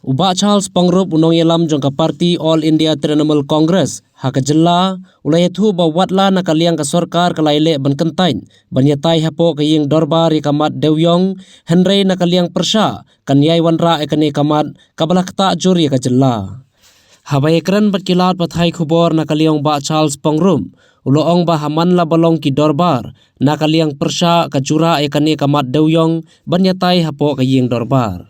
Uba Charles Pyngrope unong yelam jongka parti All India Trinamool Congress haka Jylla ulayathu ba watla na kaliang ka sorkar kalaile ban kentain banyatai hapo kaying dorbar kamat dewyong henry na kaliang persya kanyai wanra ekane kamat kabalakta juri ka Jylla. Habai ekran bat kilat pathai khubor na kaliang ba Charles Pyngrope uloong ba haman la balong ki dorbar na kaliang persya ka jura ekane kamat dewyong banyatai hapo kaying dorbar.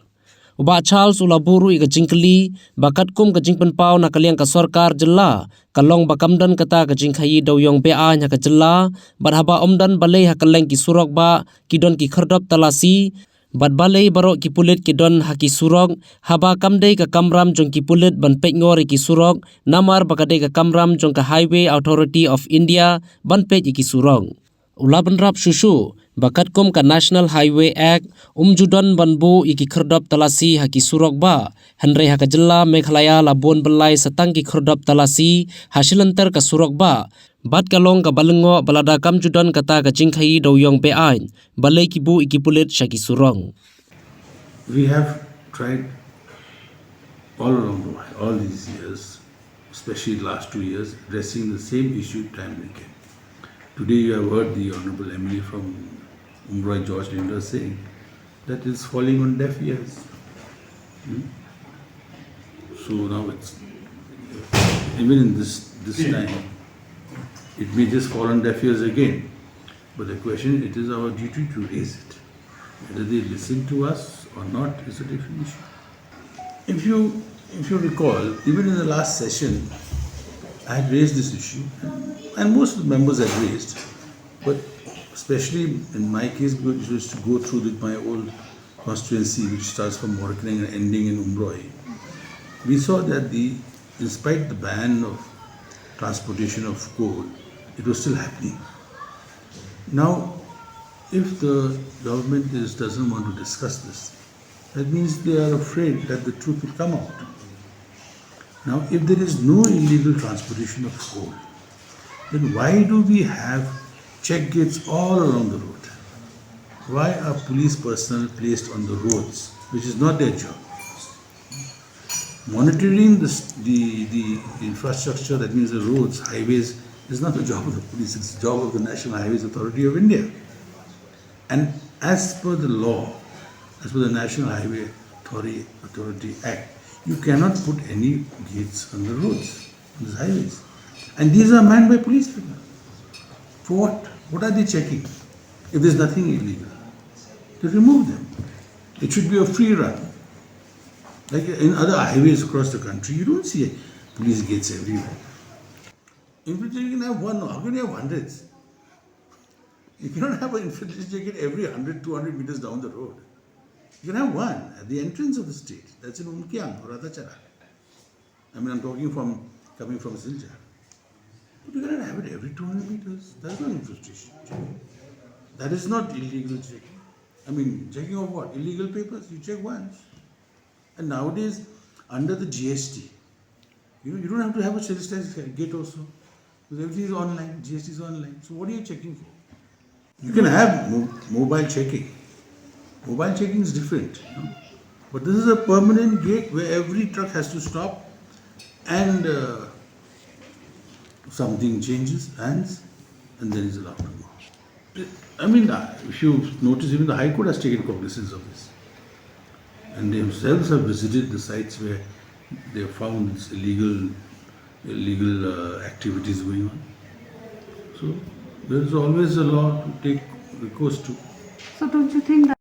Uba Charles ulaburu ika jingkeli bakat kum ka jingpen pau na kaliang ka sorkar Jylla kalong bakamdan kata ka jingkhayi dawyong Be-Ain haka Jylla bat haba omdan balei hakaleng ki Surok ba kidon ki Khyrdop Talasi bat balei barok ki pulit kidon haki Surok haba kamdei ka kamram jong ki pulit ban Pyngrope ki Surok namar bakadei ka kamram jong ka Highway Authority of India ban pej ki Surok. Ulaban rap susu bakat kum ka National Highway Act judon banbu iki Khyrdop Talasi haki Surok ba henry haka Jylla Meghalaya labon belai setang ki Khyrdop Talasi Shilynter ka Surok ba bat kalong ka balengo balada kam judon kata ka jingkhayi dawyong Be-Ain balai kibu iki pulit syaki Surok. We have tried all along the way, all these years, especially the last 2 years, addressing the same issue time and again. Today you have heard the Honorable MLA from George Shilynter saying that it's falling on deaf ears. So now it's, even in this time, it may just fall on deaf ears again. But the question, it is our duty to raise it. Whether they listen to us or not is a different issue. If you recall, even in the last session, I had raised this issue, and most of the members had raised, but especially in my case, which was to go through my old constituency, which starts from Morkning and ending in Umbroi, we saw that despite the ban of transportation of coal, it was still happening. Now, if the government doesn't want to discuss this, that means they are afraid that the truth will come out. Now, if there is no illegal transportation of coal, then why do we have check gates all along the road? Why are police personnel placed on the roads, which is not their job? Monitoring the infrastructure, that means the roads, highways, is not the job of the police, it's the job of the National Highways Authority of India. And as per the law, as per the National Highway Authority Act, you cannot put any gates on the roads, on the highways. And these are manned by police people. For what? What are they checking? If there's nothing illegal, to remove them. It should be a free run. Like in other highways across the country, you don't see police gates everywhere. Infantry can have one, how can you have hundreds? You cannot have an infantry jacket every 100, 200 meters down the road. You can have one at the entrance of the state. That's in Umkyang or Radachara. I mean, I'm coming from Silja. But you cannot have it every 200 meters. That's not infiltration checking. That is not illegal checking. I mean, checking of what? Illegal papers, you check once. And nowadays, under the GST, you don't have to have a sales gate also. Because everything is online, GST is online. So what are you checking for? You can have mobile checking. Mobile checking is different. But this is a permanent gate where every truck has to stop and something changes hands and then it's allowed to go. I mean, if you notice, even the High Court has taken cognizance of this. And they themselves have visited the sites where they have found this illegal activities going on. So there is always a law to take recourse to. So don't you think that